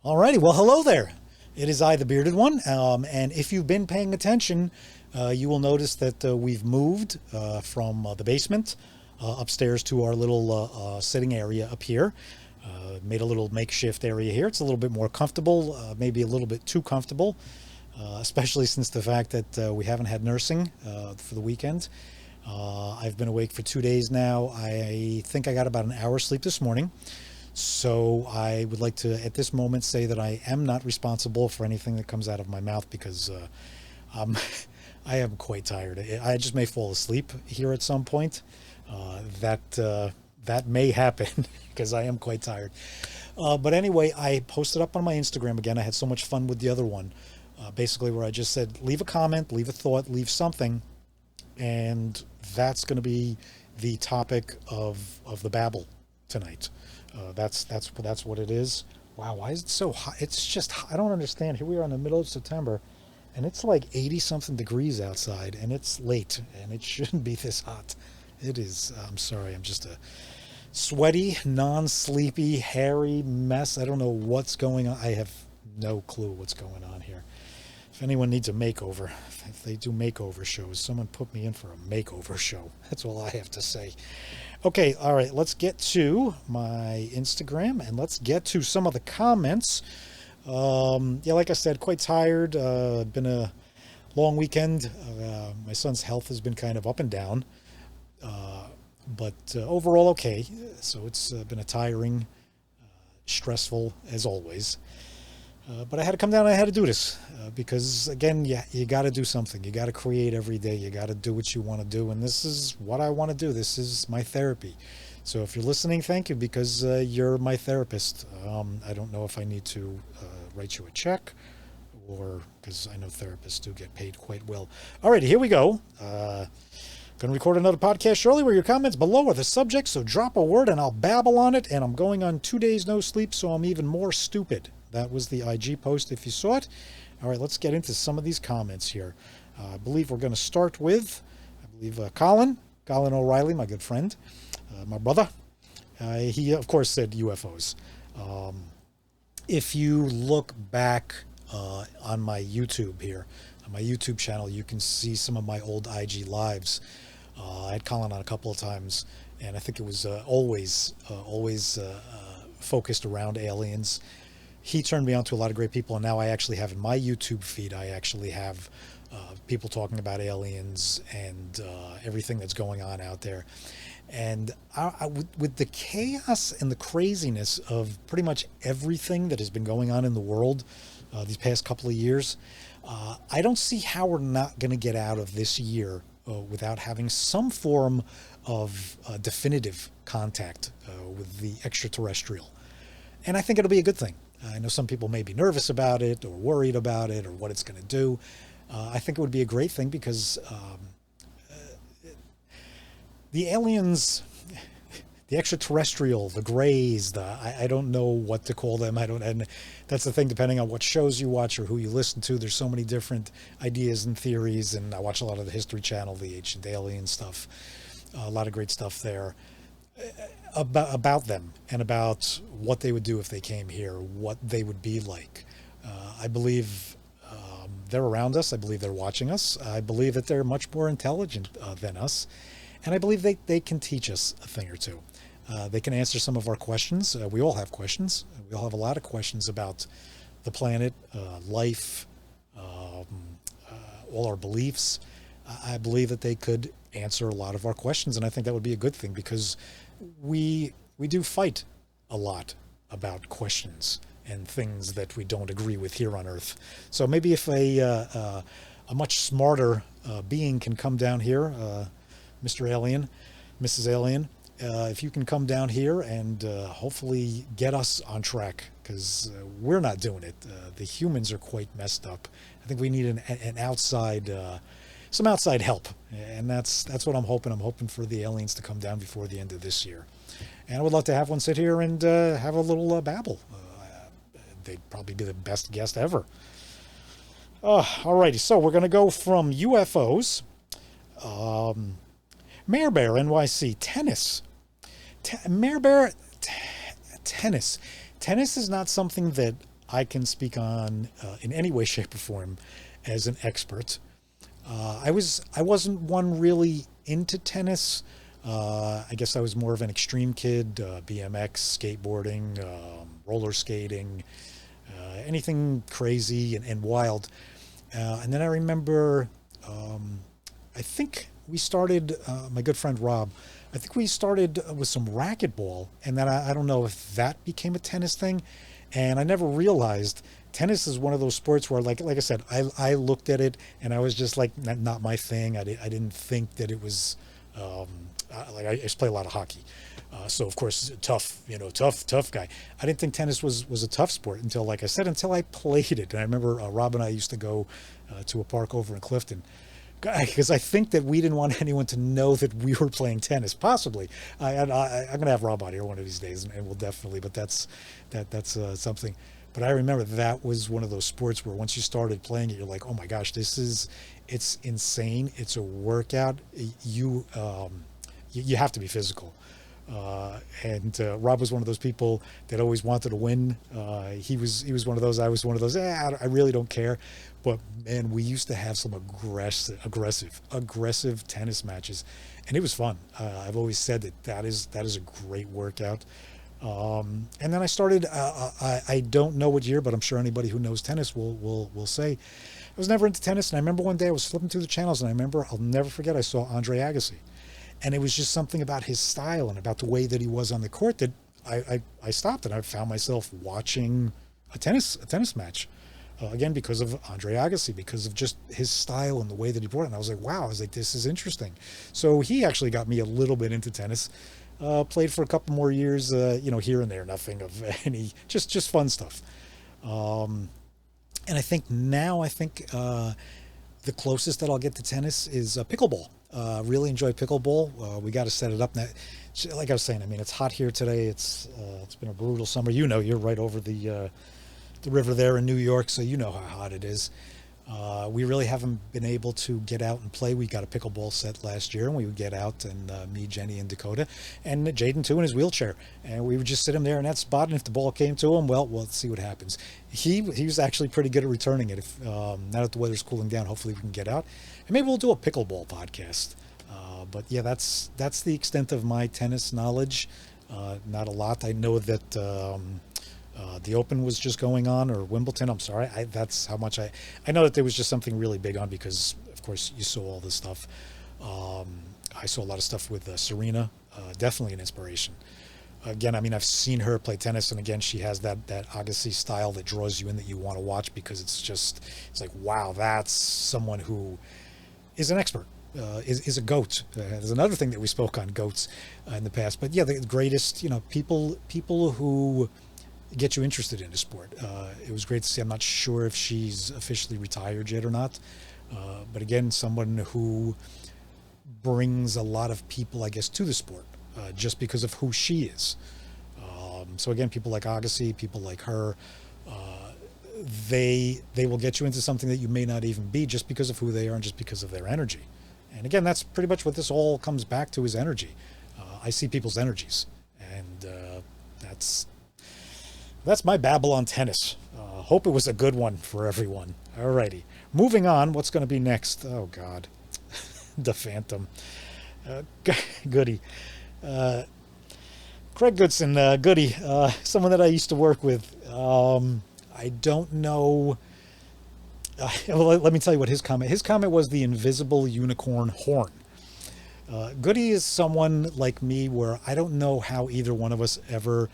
Alrighty, well, hello there. It is I, the bearded one, and if you've been paying attention, you will notice that we've moved from the basement upstairs to our little sitting area up here. Made a little makeshift area here. It's a little bit more comfortable, maybe a little bit too comfortable, especially since the fact that we haven't had nursing for the weekend. I've been awake for 2 days now. I think I got about an hour's sleep this morning. So I would like to, at this moment, say that I am not responsible for anything that comes out of my mouth because I am quite tired. I just may fall asleep here at some point. That may happen because I am quite tired. But anyway, I posted up on my Instagram again. I had so much fun with the other one, basically where I just said, leave a comment, leave a thought, leave something. And that's going to be the topic of the babble tonight. That's what it is. Wow, why is it so hot? It's just, I don't understand. Here we are in the middle of September, and it's like 80-something degrees outside, and it's late, and it shouldn't be this hot. It is, I'm sorry, I'm just a sweaty, non-sleepy, hairy mess. I don't know what's going on. I have no clue what's going on here. If anyone needs a makeover, if they do makeover shows, someone put me in for a makeover show. That's all I have to say. Okay, all right, let's get to my Instagram and let's get to some of the comments. Yeah, like I said, quite tired. Been a long weekend. My son's health has been kind of up and down, but overall okay. So it's been a tiring, stressful as always. But I had to come down and I had to do this because, again, you got to do something. You got to create every day. You got to do what you want to do. And this is what I want to do. This is my therapy. So if you're listening, thank you because you're my therapist. I don't know if I need to write you a check or because I know therapists do get paid quite well. All right, here we go. Going to record another podcast shortly where your comments below are the subject. So drop a word and I'll babble on it. And I'm going on 2 days no sleep, so I'm even more stupid. That was the IG post if you saw it. All right, let's get into some of these comments here. I believe we're going to start with, Colin O'Reilly, my good friend, my brother. He, of course, said UFOs. If you look back on my YouTube here, on my YouTube channel, you can see some of my old IG lives. I had Colin on a couple of times, and I think it was always focused around aliens. He turned me on to a lot of great people, and now I actually have in my YouTube feed, I actually have people talking about aliens and everything that's going on out there. And with the chaos and the craziness of pretty much everything that has been going on in the world these past couple of years, I don't see how we're not going to get out of this year without having some form of definitive contact with the extraterrestrial. And I think it'll be a good thing. I know some people may be nervous about it or worried about it or what it's going to do. I think it would be a great thing because the aliens, the extraterrestrial, the grays, I don't know what to call them. And that's the thing, depending on what shows you watch or who you listen to, there's so many different ideas and theories. And I watch a lot of the History Channel, the Ancient Alien stuff, a lot of great stuff there. About them and about what they would do if they came here, what they would be like. I believe they're around us. I believe they're watching us. I believe that they're much more intelligent than us. And I believe they can teach us a thing or two. They can answer some of our questions. We all have questions. We all have a lot of questions about the planet, life, all our beliefs. I believe that they could answer a lot of our questions, and I think that would be a good thing because we do fight a lot about questions and things that we don't agree with here on Earth. So maybe if a much smarter being can come down here, Mr. Alien, Mrs. Alien, if you can come down here and hopefully get us on track, because we're not doing it. The humans are quite messed up. I think we need an outside, some outside help, and that's what I'm hoping. I'm hoping for the aliens to come down before the end of this year. And I would love to have one sit here and have a little babble. They'd probably be the best guest ever. Alrighty, so we're going to go from UFOs. Mare Bear NYC, tennis. Mare Bear, tennis. Tennis is not something that I can speak on in any way, shape, or form as an expert. I wasn't one really into tennis. I guess I was more of an extreme kid, BMX, skateboarding, roller skating, anything crazy and wild. And then I remember, I think we started, my good friend Rob, I think we started with some racquetball, and then I don't know if that became a tennis thing. And I never realized tennis is one of those sports where, like I said, I looked at it and I was just like, not my thing. I didn't think that it was, like I used to play a lot of hockey. So of course, tough, tough guy. I didn't think tennis was a tough sport until, like I said, until I played it. And I remember Rob and I used to go to a park over in Clifton, because I think that we didn't want anyone to know that we were playing tennis. Possibly, I'm going to have Rob out here one of these days, and we'll definitely. But that's something. But I remember that was one of those sports where once you started playing it, you're like, oh my gosh, it's insane. It's a workout. You have to be physical. And Rob was one of those people that always wanted to win. He was one of those. I was one of those. I really don't care. But man, we used to have some aggressive tennis matches, and it was fun. I've always said that is a great workout. And then I started. I don't know what year, but I'm sure anybody who knows tennis will say I was never into tennis. And I remember one day I was flipping through the channels, and I'll never forget. I saw Andre Agassi. And it was just something about his style and about the way that he was on the court that I stopped, and I found myself watching a tennis match. Again, because of Andre Agassi, because of just his style and the way that he brought it. And I was like, wow, I was like, this is interesting. So he actually got me a little bit into tennis. Played for a couple more years, here and there, nothing of any, just fun stuff. And I think now, the closest that I'll get to tennis is pickleball. Really enjoy pickleball. We got to set it up now. Like I was saying, I mean, it's hot here today. It's been a brutal summer. You're right over the river there in New York, so you know how hot it is. We really haven't been able to get out and play. We got a pickleball set last year, and we would get out, and me, Jenny, and Dakota, and Jaden too in his wheelchair, and we would just sit him there in that spot. And if the ball came to him, well, we'll see what happens. He was actually pretty good at returning it. If now that the weather's cooling down, hopefully we can get out, and maybe we'll do a pickleball podcast. But yeah, that's the extent of my tennis knowledge. Not a lot. I know that the Open was just going on, or Wimbledon. I'm sorry. That's how much I know that there was just something really big on, because of course you saw all this stuff. I saw a lot of stuff with Serena. Definitely an inspiration. Again, I mean, I've seen her play tennis, and again, she has that Agassi style that draws you in, that you want to watch, because it's like, wow, that's someone who is an expert. Is a goat. There's another thing that we spoke on, goats, in the past. But yeah, the greatest, people who get you interested in a sport. It was great to see. I'm not sure if she's officially retired yet or not. But again, someone who brings a lot of people, I guess, to the sport, just because of who she is. So again, people like Agassi, people like her, they will get you into something that you may not even be, just because of who they are and just because of their energy. And again, that's pretty much what this all comes back to, is energy. I see people's energies, and that's my babble on tennis. Hope it was a good one for everyone. Alrighty, moving on. What's going to be next? Oh God, the Phantom. Goody. Craig Goodson, Goody, someone that I used to work with. I don't know. Well, let me tell you what his comment. His comment was the invisible unicorn horn. Goody is someone like me where I don't know how either one of us ever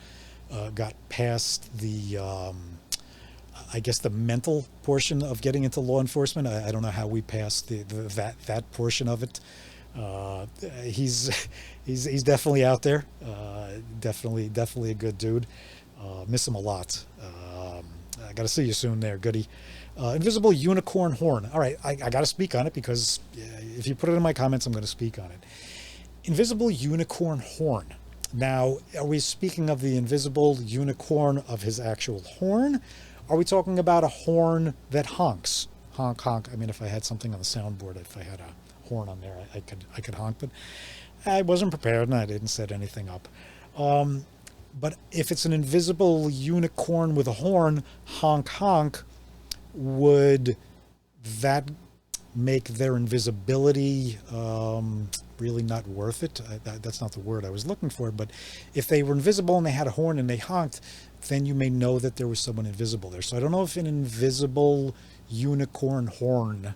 got past the, I guess, the mental portion of getting into law enforcement. I don't know how we passed that portion of it. He's definitely out there. Definitely a good dude. Miss him a lot. I got to see you soon there, Goody. Invisible unicorn horn. All right, I got to speak on it, because if you put it in my comments, I'm going to speak on it. Invisible unicorn horn. Now, are we speaking of the invisible unicorn of his actual horn? Are we talking about a horn that honks? Honk, honk. I mean, if I had something on the soundboard, if I had a horn on there, I could honk, but I wasn't prepared and I didn't set anything up. But if it's an invisible unicorn with a horn, honk honk, would that make their invisibility really not worth it? That's not the word I was looking for, but if they were invisible and they had a horn and they honked, then you may know that there was someone invisible there. So I don't know if an invisible unicorn horn,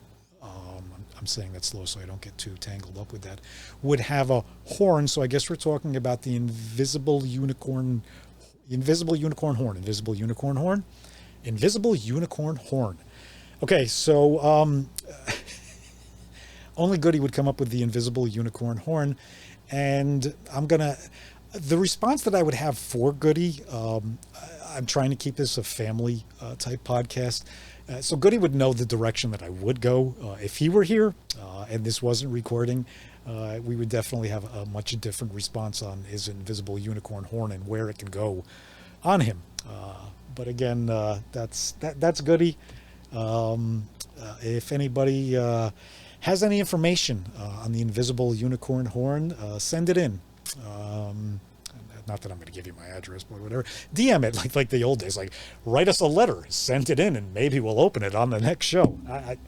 I'm saying that slow so I don't get too tangled up with that, would have a horn. So I guess we're talking about the invisible unicorn horn. Okay, so only Goody would come up with the invisible unicorn horn, and the response that I would have for Goody, I'm trying to keep this a family type podcast, so Goody would know the direction that I would go if he were here, and this wasn't recording. We would definitely have a much different response on his invisible unicorn horn and where it can go on him. But again, that's Goody. If anybody has any information on the invisible unicorn horn, send it in. Not that I'm going to give you my address, but whatever. DM it like the old days. Like, write us a letter, send it in, and maybe we'll open it on the next show.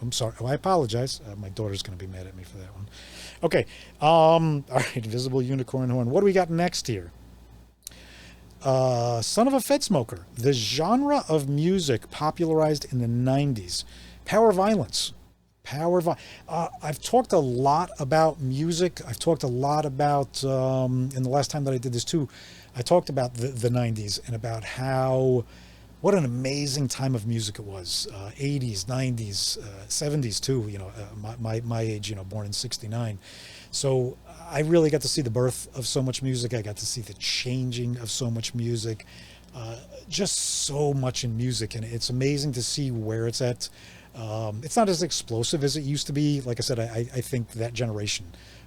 I'm sorry. I apologize. My daughter's going to be mad at me for that one. Okay. All right. Invisible unicorn horn. What do we got next here? Son of a Fed Smoker. The genre of music popularized in the 90s. Power violence. I've talked a lot about music. I've talked a lot about, and the last time that I did this too, I talked about the 90s and about what an amazing time of music it was. 80s, 90s, 70s too, my age, born in 69. So I really got to see the birth of so much music. I got to see the changing of so much music, just so much in music. And it's amazing to see where it's at. It's not as explosive as it used to be. Like I said, I think that generation,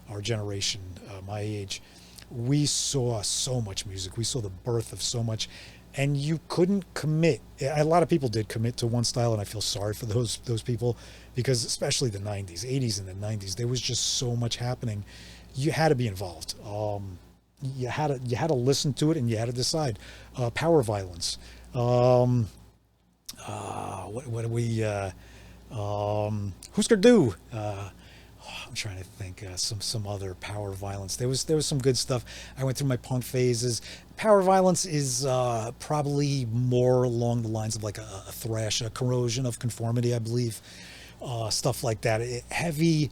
our generation, my age, we saw so much music. We saw the birth of so much, and you couldn't commit. A lot of people did commit to one style, and I feel sorry for those people, because especially the 90s, 80s and the 90s, there was just so much happening. You had to be involved. You had to listen to it, and you had to decide. Power violence. What do we? Husker Du. I'm trying to think some other power violence. There was some good stuff. I went through my punk phases. Power violence is probably more along the lines of like a thrash, a corrosion of conformity, I believe. Stuff like that. Heavy,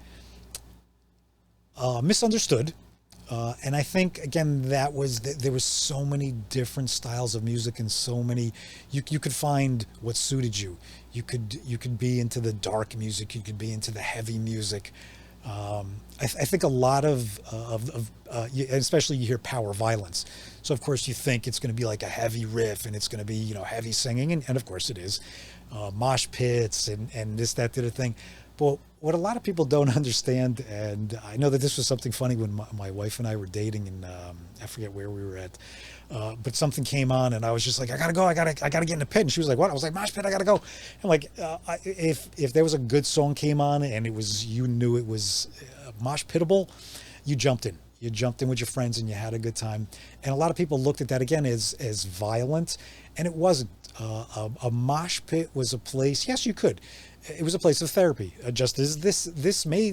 misunderstood. And I think, again, there was so many different styles of music, and so many, you could find what suited you. You could be into the dark music. You could be into the heavy music. I think a lot of especially you hear power violence. So of course you think it's going to be like a heavy riff, and it's going to be, heavy singing. And of course it is, mosh pits and this, that, the other thing. But what a lot of people don't understand, and I know that this was something funny when my wife and I were dating, and I forget where we were at, but something came on, and I was just like, I gotta go, I gotta get in the pit. And she was like, what? I was like, mosh pit, I gotta go. And like, if there was a good song came on and you knew it was mosh pitable, you jumped in. You jumped in with your friends and you had a good time. And a lot of people looked at that again as violent, and it wasn't. A mosh pit was a place. Yes, you could. It was a place of therapy. Just as this may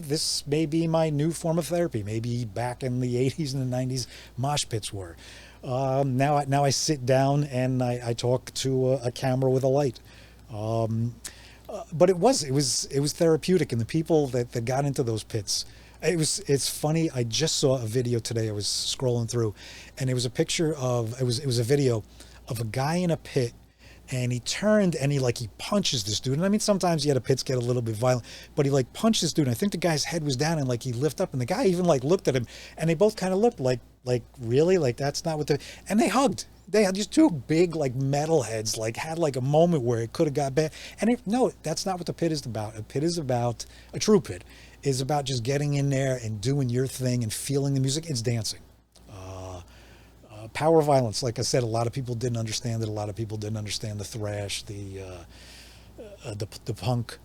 be my new form of therapy. Maybe back in the 80s and the 90s, mosh pits were. Now I sit down and I talk to a camera with a light. But it was therapeutic, and the people that got into those pits. It's funny. I just saw a video today. I was scrolling through, and it was a video of a guy in a pit. And he turned and he punches this dude. And I mean, sometimes pits get a little bit violent, but he punched this dude. And I think the guy's head was down, and he lifted up, and the guy even looked at him, and they both kind of looked like really, that's not what and they hugged. They had these two big metalheads, had a moment where it could have got bad. And no, that's not what the pit is about. A pit is about, a true pit is about just getting in there and doing your thing and feeling the music. It's dancing. Power violence, like I said, a lot of people didn't understand it. A lot of people didn't understand the thrash, the punk,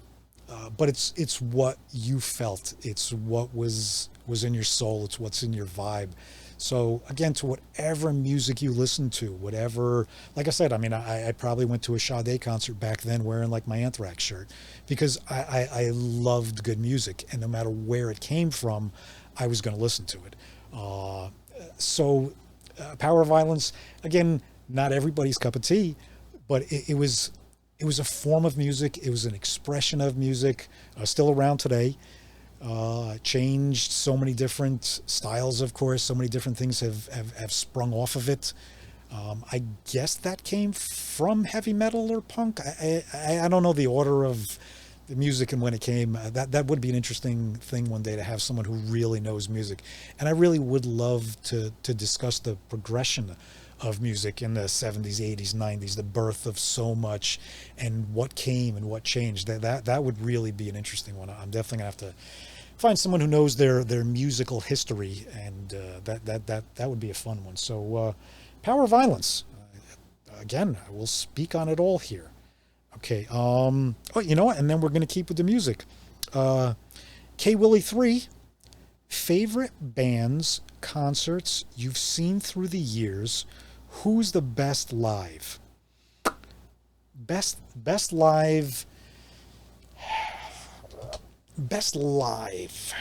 but it's what you felt. It's what was in your soul. It's what's in your vibe. So again, to whatever music you listen to, whatever, like I said, I mean, I probably went to a Sade concert back then wearing like my Anthrax shirt because I loved good music, and no matter where it came from, I was going to listen to it. Power Violence, again, not everybody's cup of tea, but it was a form of music. It was an expression of music, still around today. Changed so many different styles, of course. So many different things have sprung off of it. I guess that came from heavy metal or punk. I don't know the order of the music and when it came. That would be an interesting thing one day to have someone who really knows music. And I really would love to discuss the progression of music in the 70s, 80s, 90s, the birth of so much, and what came and what changed. That would really be an interesting one. I'm definitely gonna have to find someone who knows their musical history, and that would be a fun one. So Power Violence, again, I will speak on it all here. Okay, oh, you know what, and then we're going to keep with the music. K Willie 3, favorite bands, concerts you've seen through the years. Who's the best live? Best live. Best live.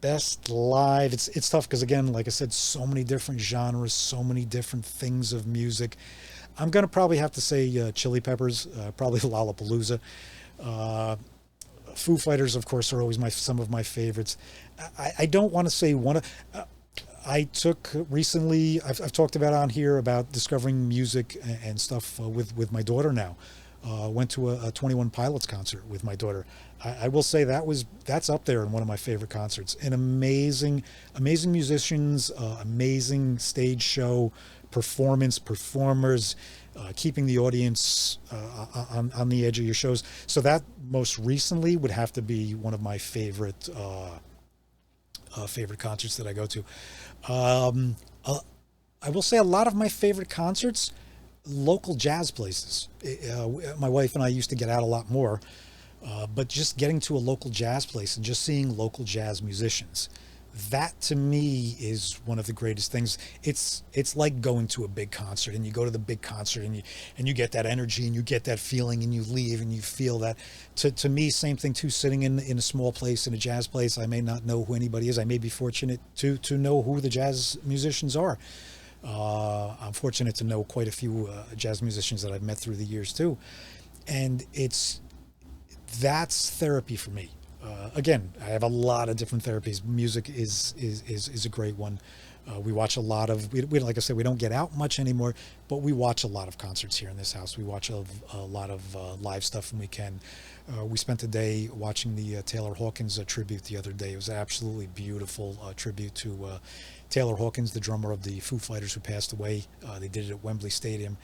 It's tough because, again, like I said, so many different genres, so many different things of music. I'm gonna probably have to say Chili Peppers, probably Lollapalooza. Foo Fighters, of course, are always some of my favorites. I don't want to say one of. I took recently. I've talked about on here about discovering music and stuff with my daughter now. Went to a 21 Pilots concert with my daughter. I will say that's up there in one of my favorite concerts. An amazing musicians, amazing stage show, performers, keeping the audience on the edge of your shows. So that most recently would have to be one of my favorite concerts that I go to. I will say a lot of my favorite concerts, local jazz places. My wife and I used to get out a lot more, but just getting to a local jazz place and just seeing local jazz musicians, that to me is one of the greatest things. It's like going to a big concert, and you go to the big concert and you get that energy and you get that feeling, and you leave and you feel that. To me, same thing too, sitting in a small place, in a jazz place. I may not know who anybody is. I may be fortunate to know who the jazz musicians are. I'm fortunate to know quite a few jazz musicians that I've met through the years too, and that's therapy for me. Again, I have a lot of different therapies. Music is a great one. We watch a lot of, we like I said, we don't get out much anymore, but we watch a lot of concerts here in this house. We watch a lot of live stuff when we can. We spent a day watching the Taylor Hawkins tribute the other day. It was an absolutely beautiful tribute to Taylor Hawkins, the drummer of the Foo Fighters, who passed away. They did it at Wembley Stadium.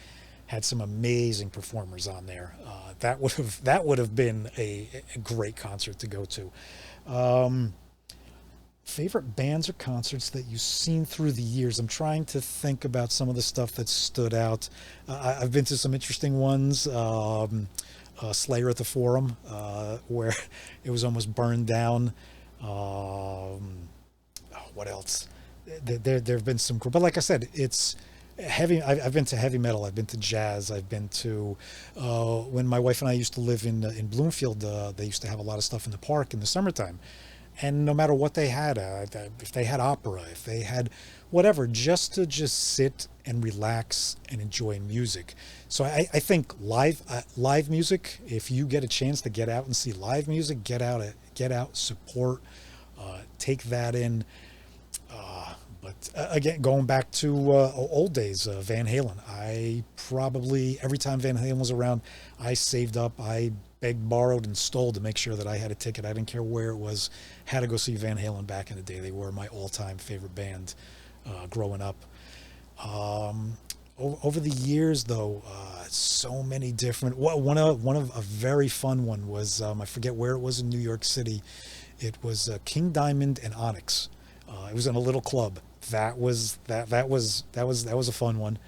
Had some amazing performers on there. That would have been a great concert to go to. Favorite bands or concerts that you've seen through the years. I'm trying to think about some of the stuff that stood out. I've been to some interesting ones. Slayer at the Forum, where it was almost burned down. What else? There have been some, but like I said, it's heavy. I've been to heavy metal. I've been to jazz. I've been to when my wife and I used to live in Bloomfield. They used to have a lot of stuff in the park in the summertime, and no matter what they had, if they had opera, if they had whatever, just to sit and relax and enjoy music. So I think live music. If you get a chance to get out and see live music, get out, support, take that in. But again, going back to old days, Van Halen. I probably, every time Van Halen was around, I saved up, I begged, borrowed, and stole to make sure that I had a ticket. I didn't care where it was. Had to go see Van Halen back in the day. They were my all-time favorite band growing up. Over the years, though, so many different. One of a very fun one was I forget where it was in New York City. It was King Diamond and Onyx. It was in a little club. That was a fun one.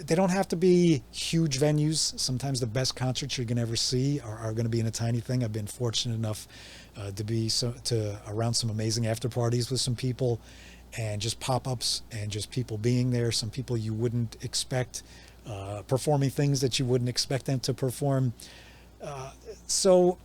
They don't have to be huge venues. Sometimes the best concerts you're going to ever see are going to be in a tiny thing. I've been fortunate enough to be around some amazing after parties with some people, and just pop-ups and just people being there, some people you wouldn't expect, performing things that you wouldn't expect them to perform. So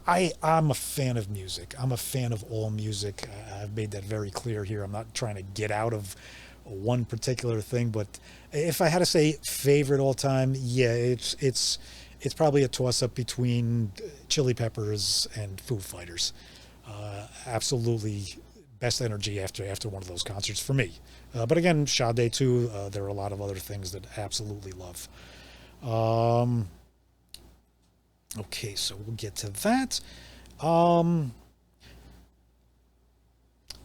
I'm a fan of music. I'm a fan of all music. I've made that very clear here. I'm not trying to get out of one particular thing, but if I had to say favorite all time, yeah, it's probably a toss-up between Chili Peppers and Foo Fighters. Absolutely best energy after one of those concerts for me. But again, Sade too. There are a lot of other things that I absolutely love. Okay, so we'll get to that.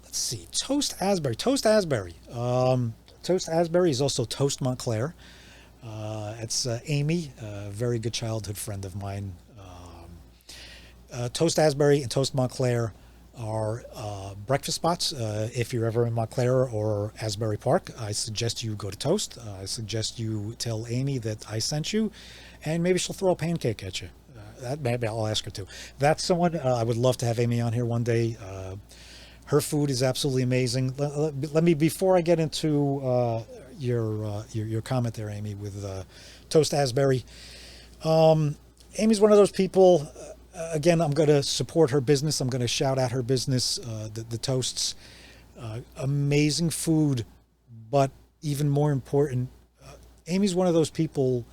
Let's see. Toast Asbury. Toast Asbury. Toast Asbury is also Toast Montclair. It's Amy, a very good childhood friend of mine. Toast Asbury and Toast Montclair are breakfast spots. If you're ever in Montclair or Asbury Park, I suggest you go to Toast. I suggest you tell Amy that I sent you, and maybe she'll throw a pancake at you. That maybe I'll ask her to. That's someone I would love to have Amy on here one day. Her food is absolutely amazing. Let me, before I get into your comment there, Amy, with Toast Asbury. Amy's one of those people. Again, I'm going to support her business. I'm going to shout out her business, the Toasts. Amazing food, but even more important, Amy's one of those people.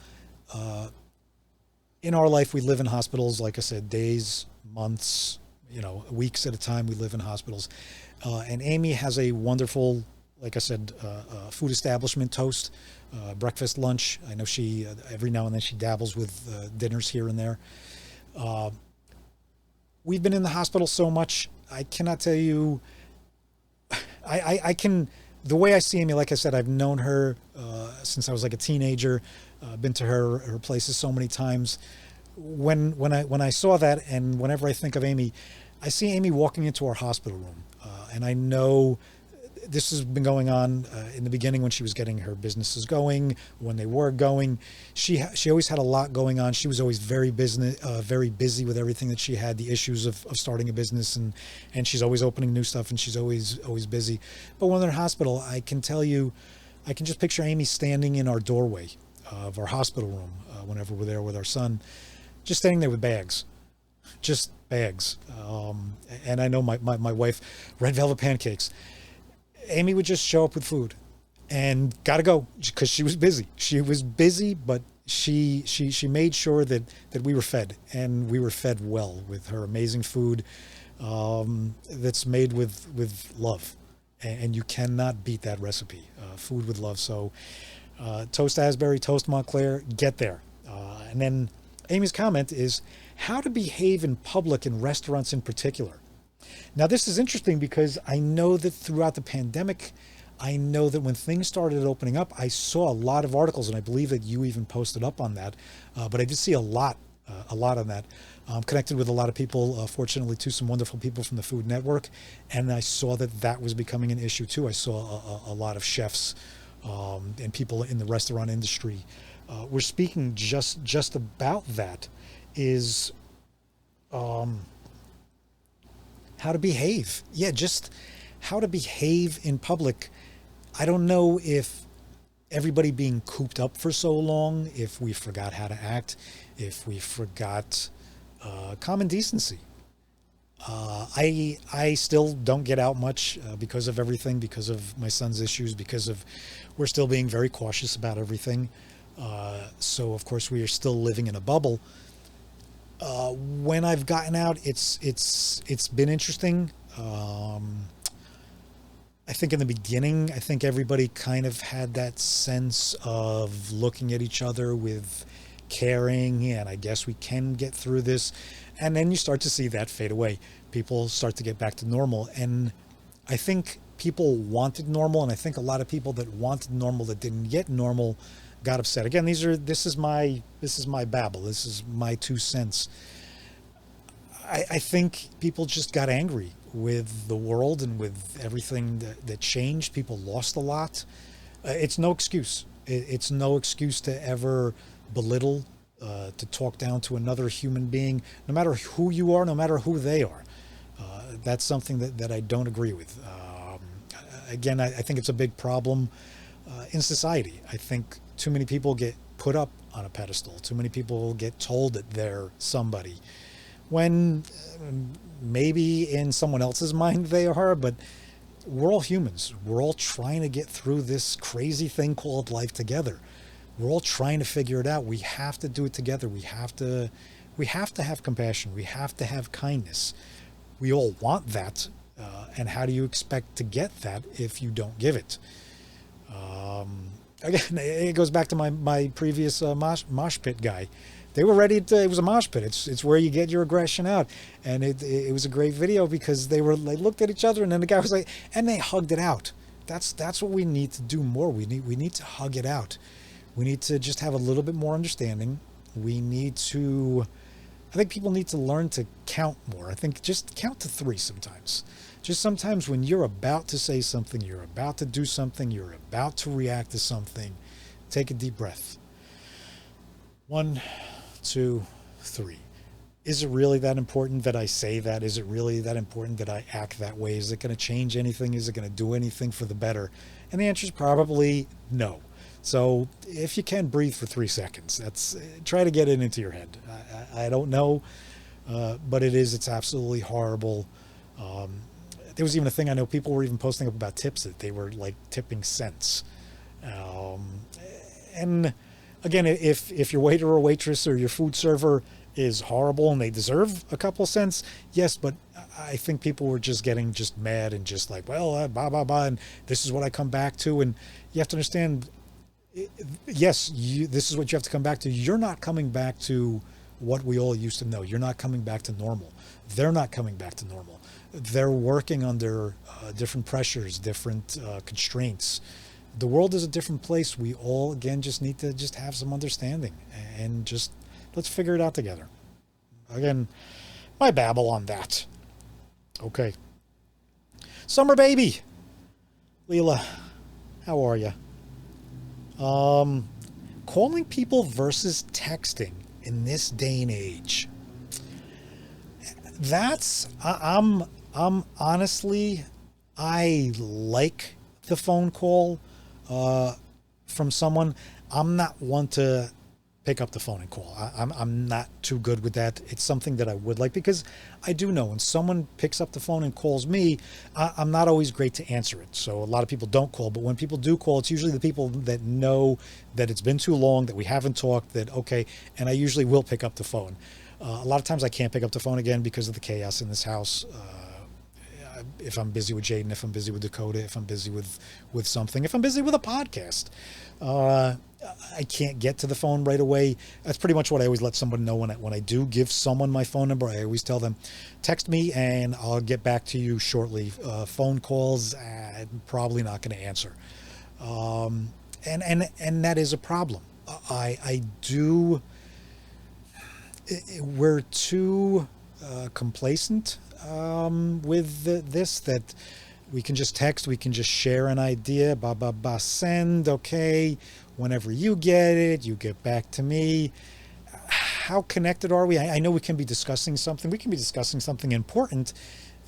In our life, we live in hospitals. Like I said, days, months, weeks at a time. We live in hospitals, and Amy has a wonderful, like I said, food establishment, Toast, breakfast, lunch. I know she every now and then she dabbles with dinners here and there. We've been in the hospital so much. I cannot tell you. I can. The way I see Amy, like I said, I've known her since I was like a teenager. Been to her places so many times. When I saw that, and whenever I think of Amy, I see Amy walking into our hospital room, and I know this has been going on in the beginning when she was getting her businesses going, when they were going. She always had a lot going on. She was always very busy with everything that she had, the issues of starting a business, and she's always opening new stuff, and she's always busy. But when they're in hospital, I can tell you, I can just picture Amy standing in our doorway of our hospital room whenever we're there with our son, just standing there with bags, just bags. And I know my wife, red velvet pancakes. Amy would just show up with food and gotta go because she was busy. She was busy, but she made sure that we were fed, and we were fed well with her amazing food that's made with love. And you cannot beat that recipe, food with love. So Toast Asbury, Toast Montclair, get there. And then Amy's comment is how to behave in public, in restaurants in particular. Now, this is interesting because I know that throughout the pandemic, I know that when things started opening up, I saw a lot of articles, and I believe that you even posted up on that. But I did see a lot on that. I'm connected with a lot of people, fortunately, to some wonderful people from the Food Network, and I saw that was becoming an issue too. I saw a lot of chefs and people in the restaurant industry. We're speaking just about that. Is how to behave. Yeah, just how to behave in public. I don't know if everybody being cooped up for so long, if we forgot how to act, if we forgot common decency. I still don't get out much because of everything, because of my son's issues, because of we're still being very cautious about everything. So of course we are still living in a bubble. When I've gotten out, it's been interesting. I think in the beginning, I think everybody kind of had that sense of looking at each other with caring, and I guess we can get through this. And then you start to see that fade away. People start to get back to normal. And I think people wanted normal, and I think a lot of people that wanted normal that didn't get normal got upset. Again, this is my babble. This is my 2 cents. I think people just got angry with the world and with everything that changed. People lost a lot. It's no excuse. It's no excuse to ever belittle, to talk down to another human being, no matter who you are, no matter who they are. That's something that I don't agree with. Again, I think it's a big problem in society. I think too many people get put up on a pedestal. Too many people get told that they're somebody when maybe in someone else's mind they are, but we're all humans. We're all trying to get through this crazy thing called life together. We're all trying to figure it out. We have to do it together. We have to have compassion. We have to have kindness. We all want that. And how do you expect to get that if you don't give it? Again, it goes back to my previous mosh pit guy. They were ready to, it was a mosh pit. It's where you get your aggression out. And it was a great video because they looked at each other, and then the guy was like, and they hugged it out. That's what we need to do more. We need to hug it out. We need to just have a little bit more understanding. I think people need to learn to count more. I think just count to 3 sometimes. Just sometimes when you're about to say something, you're about to do something, you're about to react to something, take a deep breath. 1, 2, 3. Is it really that important that I say that? Is it really that important that I act that way? Is it going to change anything? Is it going to do anything for the better? And the answer is probably no. So if you can, breathe for 3 seconds. Try to get it into your head. I don't know, but it's absolutely horrible. There was even a thing, I know people were even posting up about tips, that they were like tipping cents. And again, if your waiter or waitress or your food server is horrible and they deserve a couple cents, yes, but I think people were just getting mad and just like, well, blah, blah, blah, and this is what I come back to. And you have to understand, yes, this is what you have to come back to. You're not coming back to what we all used to know. You're not coming back to normal. They're not coming back to normal. They're working under different pressures, different constraints. The world is a different place. We all, again, just need to just have some understanding and just let's figure it out together. Again, my babble on that. Okay. Summer baby. Leela, how are you? Calling people versus texting in this day and age. I'm honestly, I like the phone call from someone. I'm not one to pick up the phone and call. I'm not too good with that. It's something that I would like, because I do know when someone picks up the phone and calls me, I'm not always great to answer it. So a lot of people don't call, but when people do call, it's usually the people that know that it's been too long, that we haven't talked, that okay, and I usually will pick up the phone. A lot of times I can't pick up the phone again because of the chaos in this house. If I'm busy with Jaden, if I'm busy with Dakota, if I'm busy with something, if I'm busy with a podcast, I can't get to the phone right away. That's pretty much what I always let someone know when I do give someone my phone number. I always tell them, text me and I'll get back to you shortly. Phone calls, I'm probably not going to answer. And that is a problem. We're too complacent with this, that we can just text, we can just share an idea, send, okay, whenever you get it, you get back to me. How connected are we? I know we can be discussing something. We can be discussing something important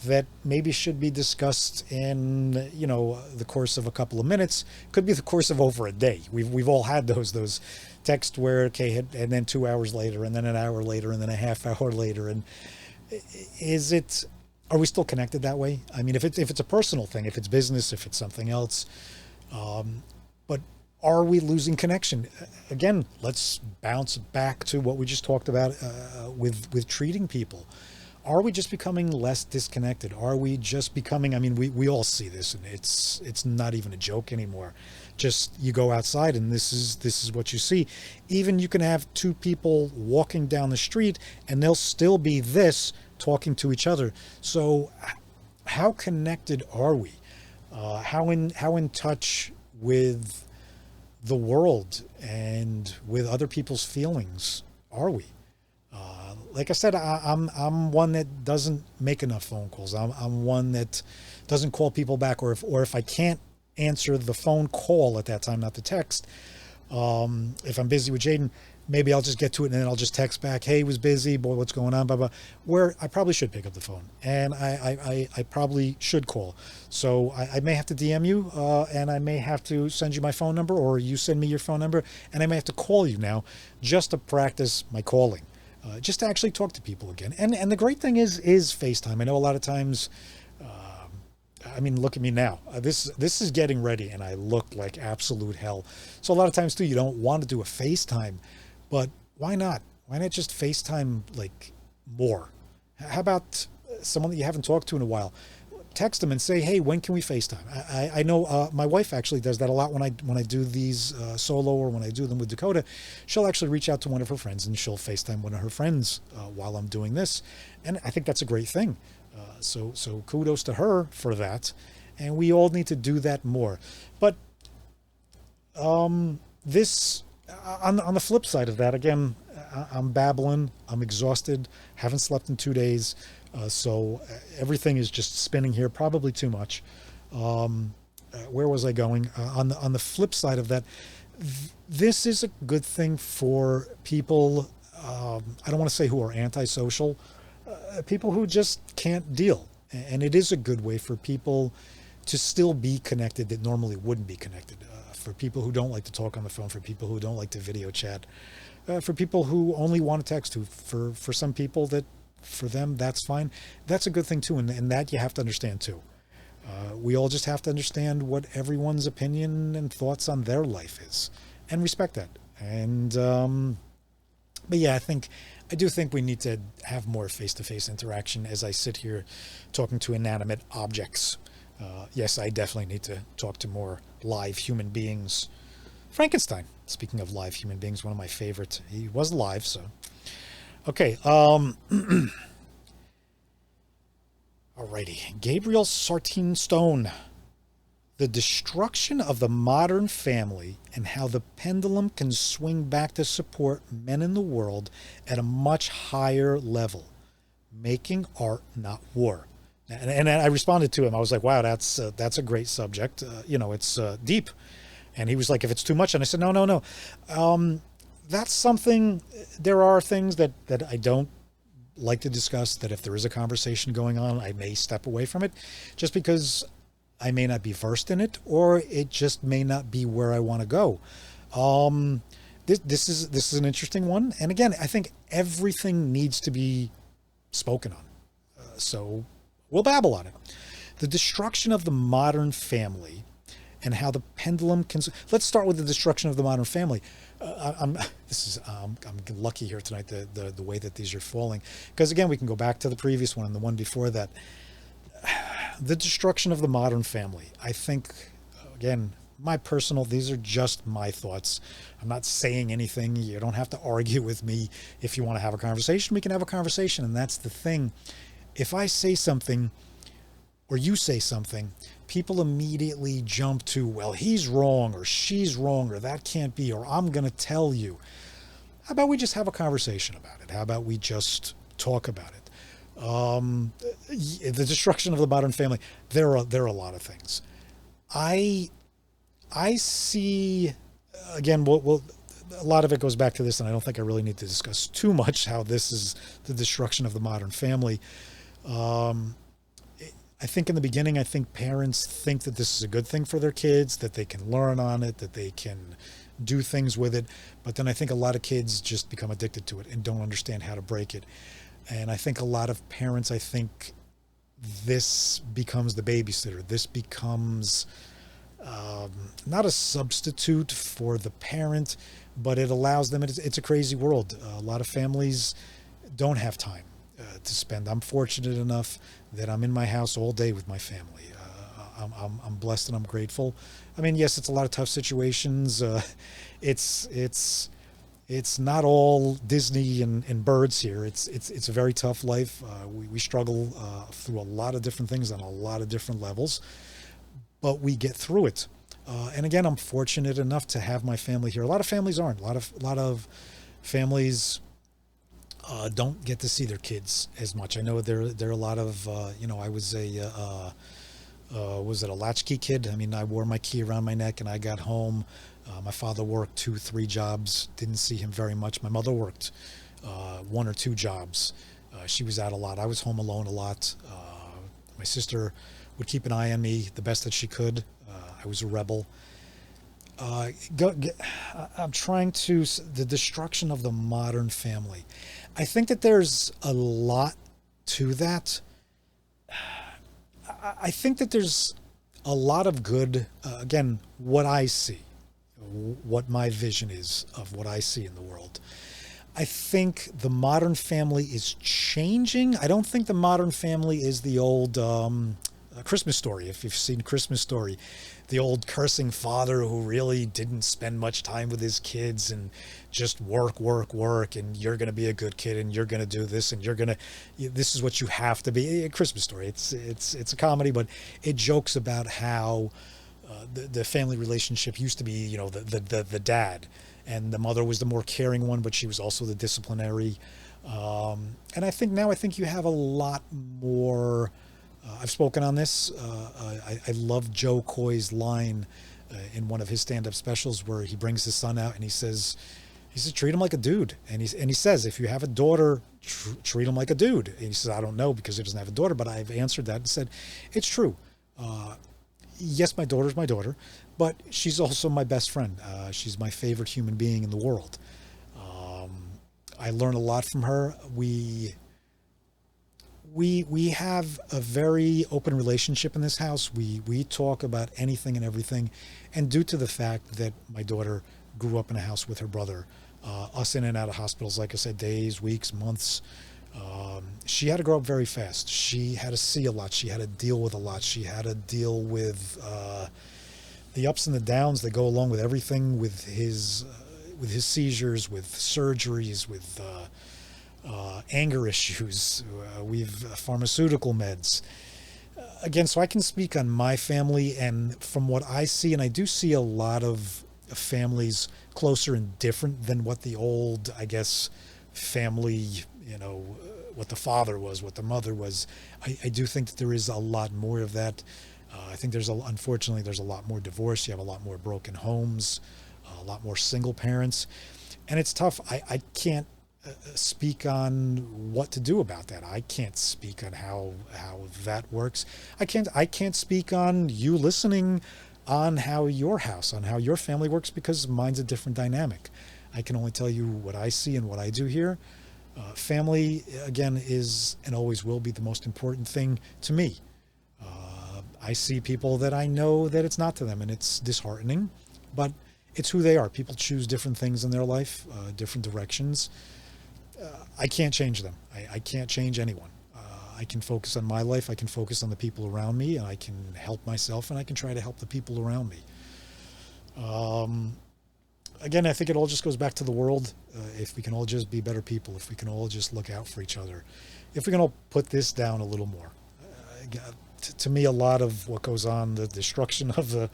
that maybe should be discussed in, the course of a couple of minutes. Could be the course of over a day. We've all had those texts where, okay, and then 2 hours later, and then an hour later, and then a half hour later. And are we still connected that way? I mean, if it's a personal thing, if it's business, if it's something else, but are we losing connection? Again, let's bounce back to what we just talked about with treating people. Are we just becoming less disconnected? Are we just becoming, I mean, we all see this, and it's not even a joke anymore. Just, you go outside and this is what you see. Even you can have 2 people walking down the street and they'll still be talking to each other. So how connected are we? How in touch with the world and with other people's feelings are we? Like I said, I'm one that doesn't make enough phone calls. I'm one that doesn't call people back, or if I can't answer the phone call at that time, not the text. If I'm busy with Jaden, maybe I'll just get to it and then I'll just text back, hey, was busy, boy, what's going on, blah, blah, where I probably should pick up the phone, and I probably should call. So I may have to DM you, and I may have to send you my phone number, or you send me your phone number, and I may have to call you now just to practice my calling, just to actually talk to people again. And the great thing is FaceTime. I know a lot of times, I mean, look at me now. This is getting ready, and I look like absolute hell. So a lot of times too, you don't want to do a FaceTime, but why not? Why not just FaceTime like more? How about someone that you haven't talked to in a while? Text them and say, hey, when can we FaceTime? I know my wife actually does that a lot when I do these solo, or when I do them with Dakota. She'll actually reach out to one of her friends and she'll FaceTime one of her friends while I'm doing this. And I think that's a great thing. So kudos to her for that. And we all need to do that more. But this, on the flip side of that, again, I'm babbling, I'm exhausted, haven't slept in 2 days. So everything is just spinning here, probably too much. Where was I going? On the flip side of that, this is a good thing for people, I don't want to say who are antisocial, people who just can't deal. And it is a good way for people to still be connected that normally wouldn't be connected. For people who don't like to talk on the phone, for people who don't like to video chat, for people who only want to text, for some people that, for them, that's fine. That's a good thing too. And that you have to understand too. We all just have to understand what everyone's opinion and thoughts on their life is, and respect that. And, but yeah, I do think we need to have more face-to-face interaction as I sit here talking to inanimate objects. Yes, I definitely need to talk to more live human beings. Frankenstein, speaking of live human beings, one of my favorites. He was alive, so. Okay. Alrighty. Gabriel Sartine Stone. The destruction of the modern family and how the pendulum can swing back to support men in the world at a much higher level. Making art, not war. And I responded to him. I was like, wow, that's a great subject. It's deep. And he was like, if it's too much. And I said, no. That's something, there are things that I don't like to discuss, that if there is a conversation going on, I may step away from it just because I may not be versed in it, or it just may not be where I want to go. This is an interesting one. And again, I think everything needs to be spoken on. So we'll babble on it. The destruction of the modern family and how the pendulum can... Let's start with the destruction of the modern family. I'm lucky here tonight, the way that these are falling, because again, we can go back to the previous one and the one before that. The destruction of the modern family. I think, again, these are just my thoughts. I'm not saying anything. You don't have to argue with me. If you want to have a conversation, we can have a conversation. And that's the thing. If I say something or you say something, people immediately jump to, well, he's wrong or she's wrong or that can't be, or I'm going to tell you. How about we just have a conversation about it? How about we just talk about it? The destruction of the modern family. There are a lot of things. I see, again, a lot of it goes back to this, and I don't think I really need to discuss too much how this is the destruction of the modern family. I think in the beginning, I think parents think that this is a good thing for their kids, that they can learn on it, that they can do things with it. But then I think a lot of kids just become addicted to it and don't understand how to break it. And I think a lot of parents, I think this becomes the babysitter. This becomes not a substitute for the parent, but it allows them, it's a crazy world. A lot of families don't have time to spend. I'm fortunate enough that I'm in my house all day with my family. I'm blessed and I'm grateful. I mean, yes, it's a lot of tough situations. It's not all Disney and birds here. It's a very tough life. We struggle through a lot of different things on a lot of different levels, but we get through it. And again, I'm fortunate enough to have my family here. A lot of families aren't. A lot of families don't get to see their kids as much. I know there are a lot of I was was it a latchkey kid? I mean, I wore my key around my neck and I got home My father worked 2, 3 jobs, didn't see him very much. My mother worked 1 or 2 jobs. She was out a lot. I was home alone a lot. My sister would keep an eye on me the best that she could. I was a rebel. I'm trying to, the destruction of the modern family. I think that there's a lot to that. I think that there's a lot of good, again, what I see, what my vision is of what I see in the world. I think the modern family is changing. I don't think the modern family is the old Christmas Story. If you've seen Christmas Story, the old cursing father who really didn't spend much time with his kids and just work, and you're going to be a good kid and you're going to do this and this is what you have to be. A Christmas Story. It's a comedy, but it jokes about how the family relationship used to be, the dad, and the mother was the more caring one, but she was also the disciplinary. And I think you have a lot more. I've spoken on this. I love Joe Coy's line in one of his stand-up specials where he brings his son out and he says, treat him like a dude. And he says, if you have a daughter, treat him like a dude. And he says, I don't know because he doesn't have a daughter, but I've answered that and said, it's true. Yes, my daughter's my daughter, but she's also my best friend. She's my favorite human being in the world. I learn a lot from her. We have a very open relationship in this house. We talk about anything and everything. And due to the fact that my daughter grew up in a house with her brother, us in and out of hospitals, like I said, days, weeks, months, she had to grow up very fast. She had to see a lot. She had to deal with a lot. She had to deal with the ups and the downs that go along with everything, with his seizures, with surgeries, with anger issues, we've pharmaceutical meds. Again, so I can speak on my family, and from what I see, and I do see a lot of families closer and different than what the old, I guess, family, what the father was, what the mother was. I do think that there is a lot more of that. I think unfortunately, there's a lot more divorce. You have a lot more broken homes, a lot more single parents, and it's tough. I can't speak on what to do about that. I can't speak on how that works. I can't speak on you listening on how your house, on how your family works, because mine's a different dynamic. I can only tell you what I see and what I do here. Family, again, is and always will be the most important thing to me. I see people that I know that it's not to them, and it's disheartening, but it's who they are. People choose different things in their life, different directions. I can't change them. I can't change anyone. I can focus on my life. I can focus on the people around me, and I can help myself, and I can try to help the people around me. Again, I think it all just goes back to the world. If we can all just be better people, if we can all just look out for each other, if we can all put this down a little more. To me, a lot of what goes on, the destruction of the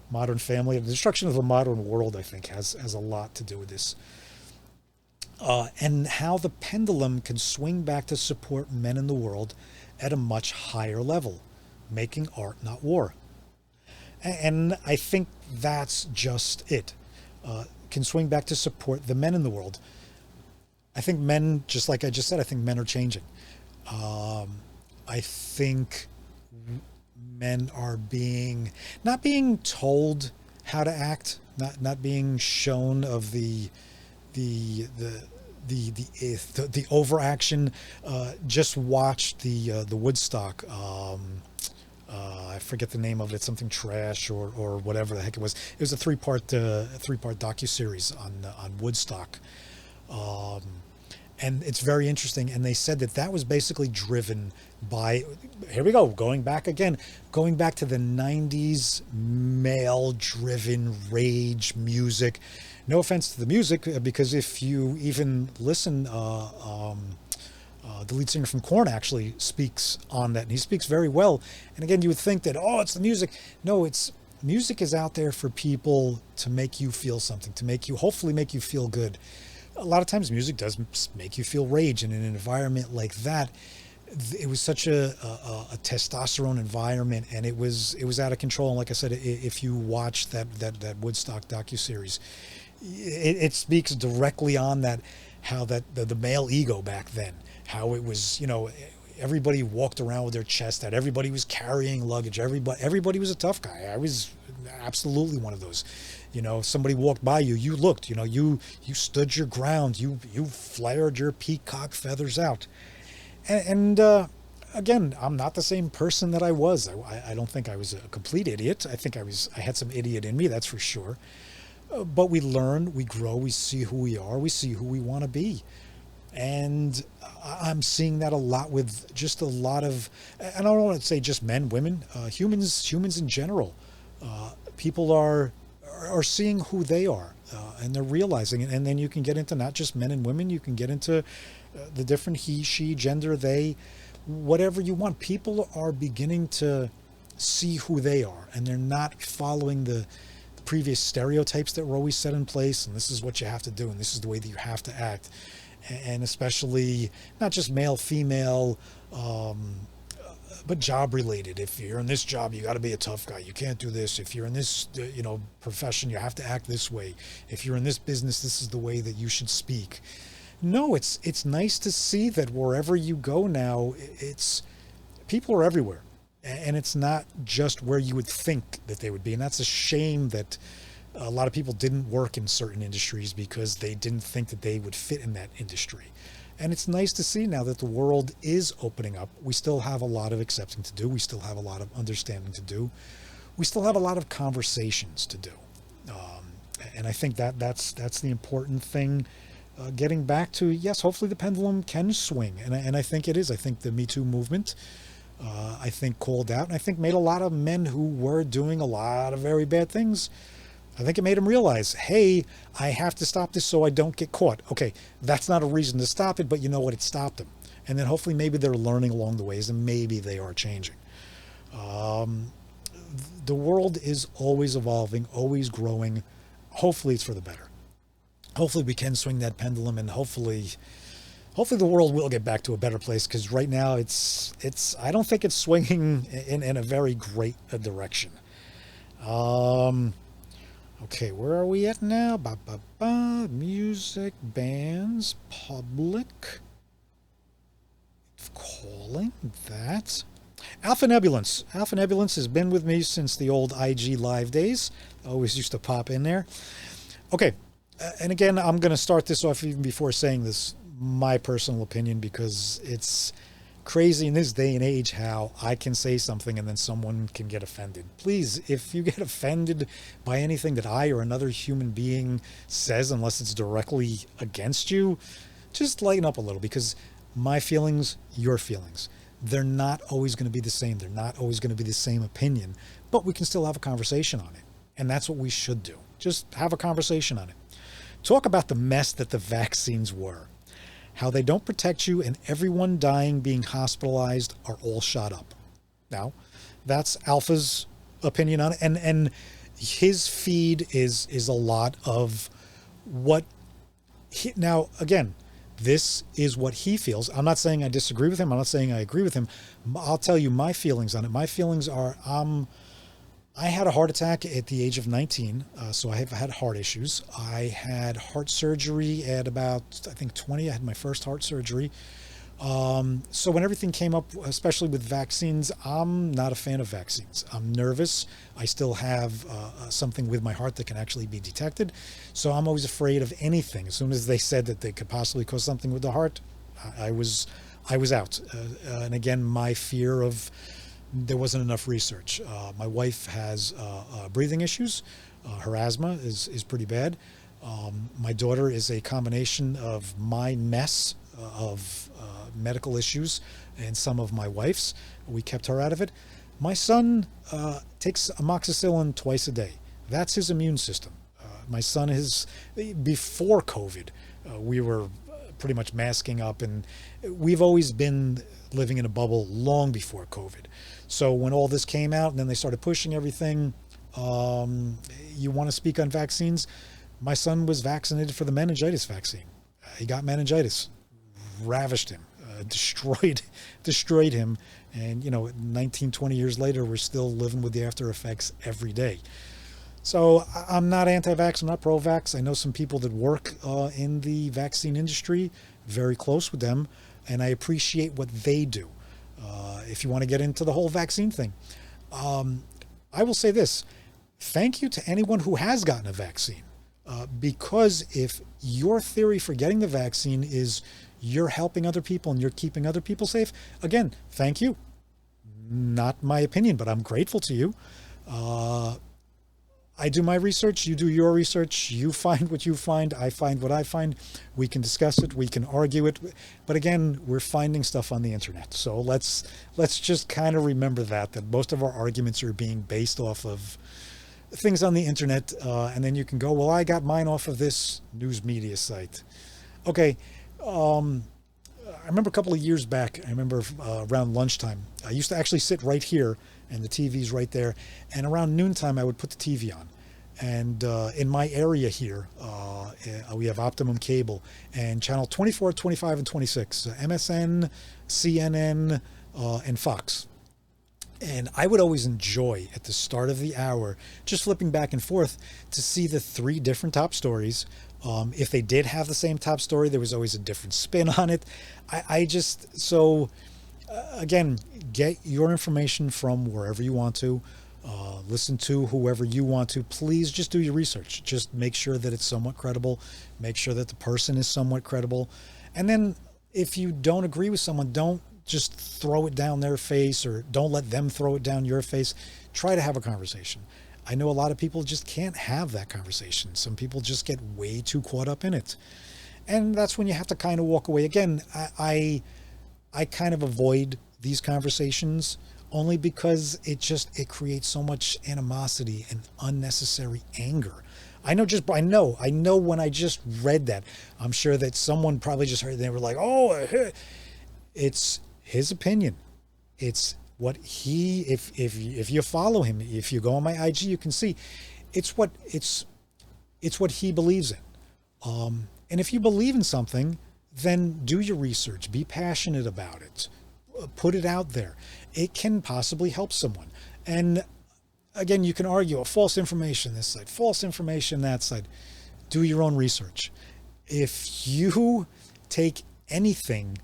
modern family, the destruction of the modern world, I think, has a lot to do with this. And how the pendulum can swing back to support men in the world at a much higher level, making art, not war. And I think that's just it. Can swing back to support the men in the world. I think men, just like I just said, I think men are changing. I think men are not being told how to act, not being shown of the overaction. Just watch the Woodstock. I forget the name of it, something trash or whatever the heck it was. It was a three-part docuseries on Woodstock. And it's very interesting. And they said that was basically driven by, here we go, going back to the 90s male-driven rage music. No offense to the music, because if you even listen, the lead singer from Korn actually speaks on that, and he speaks very well. And again, you would think that, it's the music. No, music is out there for people to make you feel something, hopefully make you feel good. A lot of times music does make you feel rage, and in an environment like that, it was such a testosterone environment, and it was out of control. And like I said, if you watch that Woodstock docuseries, it speaks directly on that, how that the male ego back then, how it was, everybody walked around with their chest out, everybody was carrying luggage, everybody was a tough guy. I was absolutely one of those. Somebody walked by you, you looked, you stood your ground, you flared your peacock feathers out. And again, I'm not the same person that I was. I don't think I was a complete idiot. I think I had some idiot in me, that's for sure. But we learn, we grow, we see who we are, we see who we want to be. And I'm seeing that a lot with just a lot of, and I don't want to say just men, women, humans in general. People are seeing who they are, and they're realizing it. And then you can get into not just men and women, you can get into the different he, she, gender, they, whatever you want. People are beginning to see who they are, and they're not following the previous stereotypes that were always set in place, and this is what you have to do, and this is the way that you have to act. And especially not just male, female, but job related. If you're in this job, you got to be a tough guy. You can't do this. If you're in this, profession, you have to act this way. If you're in this business, this is the way that you should speak. No, it's nice to see that wherever you go now, people are everywhere. And it's not just where you would think that they would be. And that's a shame that a lot of people didn't work in certain industries because they didn't think that they would fit in that industry. And it's nice to see now that the world is opening up. We still have a lot of accepting to do. We still have a lot of understanding to do. We still have a lot of conversations to do. And I think that's the important thing. Getting back to, yes, hopefully the pendulum can swing. And I think it is. I think the Me Too movement, I think, called out, and I think made a lot of men who were doing a lot of very bad things, I think it made them realize, hey, I have to stop this so I don't get caught. Okay, that's not a reason to stop it, but you know what? It stopped them. And then hopefully maybe they're learning along the ways, and maybe they are changing. The world is always evolving, always growing. Hopefully it's for the better. Hopefully we can swing that pendulum, and hopefully the world will get back to a better place, because right now I don't think it's swinging in a very great direction. Okay, where are we at now? Music, bands, public. Calling that. Alpha Nebulance. Alpha Nebulance has been with me since the old IG Live days. Always used to pop in there. Okay, and again, I'm going to start this off even before saying this, my personal opinion, because it's crazy in this day and age how I can say something and then someone can get offended. Please, if you get offended by anything that I or another human being says, unless it's directly against you, just lighten up a little, because my feelings, your feelings, they're not always going to be the same. They're not always going to be the same opinion, but we can still have a conversation on it. And that's what we should do. Just have a conversation on it. Talk about the mess that the vaccines were. How they don't protect you, and everyone dying, being hospitalized, are all shot up. Now, that's Alpha's opinion on it, and his feed is a lot of what he, now again, this is what he feels. I'm not saying I disagree with him. I'm not saying I agree with him. I'll tell you my feelings on it. My feelings are, I had a heart attack at the age of 19, so I have had heart issues. I had heart surgery at about, I think, 20. I had my first heart surgery. So when everything came up, especially with vaccines, I'm not a fan of vaccines. I'm nervous. I still have something with my heart that can actually be detected. So I'm always afraid of anything. As soon as they said that they could possibly cause something with the heart, I was out. And again, my fear of, there wasn't enough research. My wife has breathing issues. Her asthma is pretty bad. My daughter is a combination of my mess of medical issues and some of my wife's. We kept her out of it. My son takes amoxicillin twice a day. That's his immune system. My son is, before COVID, we were pretty much masking up, and we've always been living in a bubble long before COVID. So when all this came out and then they started pushing everything, you want to speak on vaccines? My son was vaccinated for the meningitis vaccine. He got meningitis. ravished him, destroyed him. And, 19, 20 years later, we're still living with the after effects every day. So I'm not anti-vax, I'm not pro-vax. I know some people that work in the vaccine industry, very close with them, and I appreciate what they do. If you want to get into the whole vaccine thing, I will say this. Thank you to anyone who has gotten a vaccine. Because if your theory for getting the vaccine is you're helping other people and you're keeping other people safe, again, thank you. Not my opinion, but I'm grateful to you. I do my research, you do your research, you find what you find, I find what I find. We can discuss it, we can argue it. But again, we're finding stuff on the internet. So let's just kind of remember that most of our arguments are being based off of things on the internet. And then you can go, well, I got mine off of this news media site. Okay. I remember a couple of years back, around lunchtime, I used to actually sit right here and the TV's right there. And around noontime, I would put the TV on. And in my area here, we have Optimum Cable and channel 24, 25, and 26, MSN, CNN, and Fox. And I would always enjoy at the start of the hour, just flipping back and forth to see the 3 different top stories. If they did have the same top story, there was always a different spin on it. Again, get your information from wherever you want to. Listen to whoever you want to. Please just do your research. Just make sure that it's somewhat credible. Make sure that the person is somewhat credible. And then if you don't agree with someone, don't just throw it down their face, or don't let them throw it down your face. Try to have a conversation. I know a lot of people just can't have that conversation. Some people just get way too caught up in it. And that's when you have to kind of walk away. Again, I kind of avoid these conversations only because it creates so much animosity and unnecessary anger. I know when I just read that, I'm sure that someone probably just heard, they were like, oh, it's his opinion. It's what he, if you follow him, if you go on my IG, you can see it's what he believes in. And if you believe in something, then do your research, be passionate about it, put it out there. It can possibly help someone. And again, you can argue false information this side, false information that side. Do your own research. If you take anything,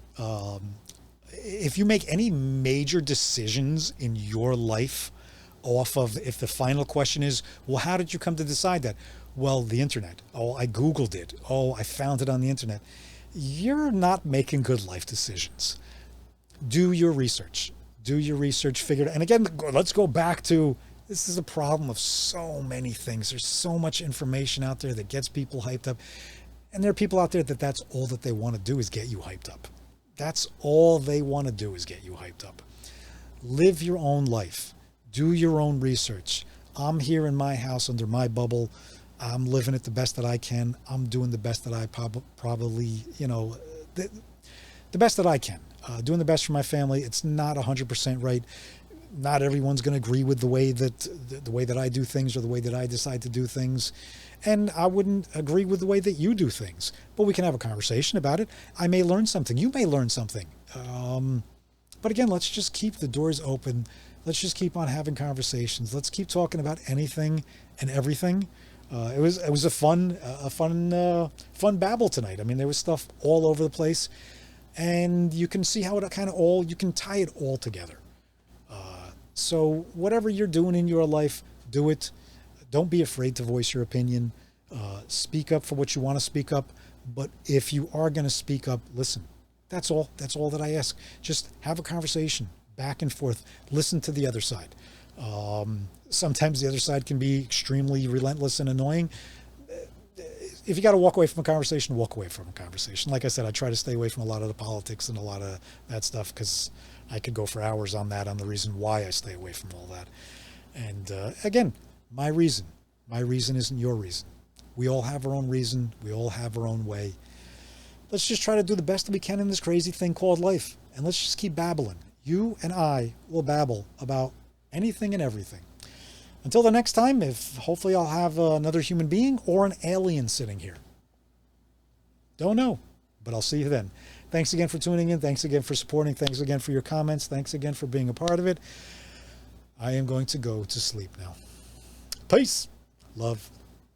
if you make any major decisions in your life off of, if the final question is, well, how did you come to decide that? Well, the internet. Oh, I Googled it. Oh, I found it on the internet. You're not making good life decisions. Do your research. Do your research, figure it out. And again, let's go back to, this is a problem of so many things. There's so much information out there that gets people hyped up. And there are people out there that's all that they want to do is get you hyped up. That's all they want to do is get you hyped up. Live your own life. Do your own research. I'm here in my house under my bubble. I'm living it the best that I can. I'm doing the best that I probably, the best that I can. Doing the best for my family. It's not 100% right. Not everyone's going to agree with the way that I do things or the way that I decide to do things. And I wouldn't agree with the way that you do things. But we can have a conversation about it. I may learn something. You may learn something. But again, let's just keep the doors open. Let's just keep on having conversations. Let's keep talking about anything and everything. It was a fun babble tonight. I mean, there was stuff all over the place. And you can see how it you can tie it all together. So whatever you're doing in your life, do it. Don't be afraid to voice your opinion. Speak up for what you want to speak up. But if you are going to speak up, listen. That's all. That's all that I ask. Just have a conversation back and forth. Listen to the other side. Sometimes the other side can be extremely relentless and annoying. If you got to walk away from a conversation, walk away from a conversation. Like I said, I try to stay away from a lot of the politics and a lot of that stuff because I could go for hours on that, on the reason why I stay away from all that. And again, my reason isn't your reason. We all have our own reason. We all have our own way. Let's just try to do the best that we can in this crazy thing called life. And let's just keep babbling. You and I will babble about anything and everything. Until the next time, hopefully I'll have another human being or an alien sitting here. Don't know, but I'll see you then. Thanks again for tuning in. Thanks again for supporting. Thanks again for your comments. Thanks again for being a part of it. I am going to go to sleep now. Peace. Love,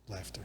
laughter.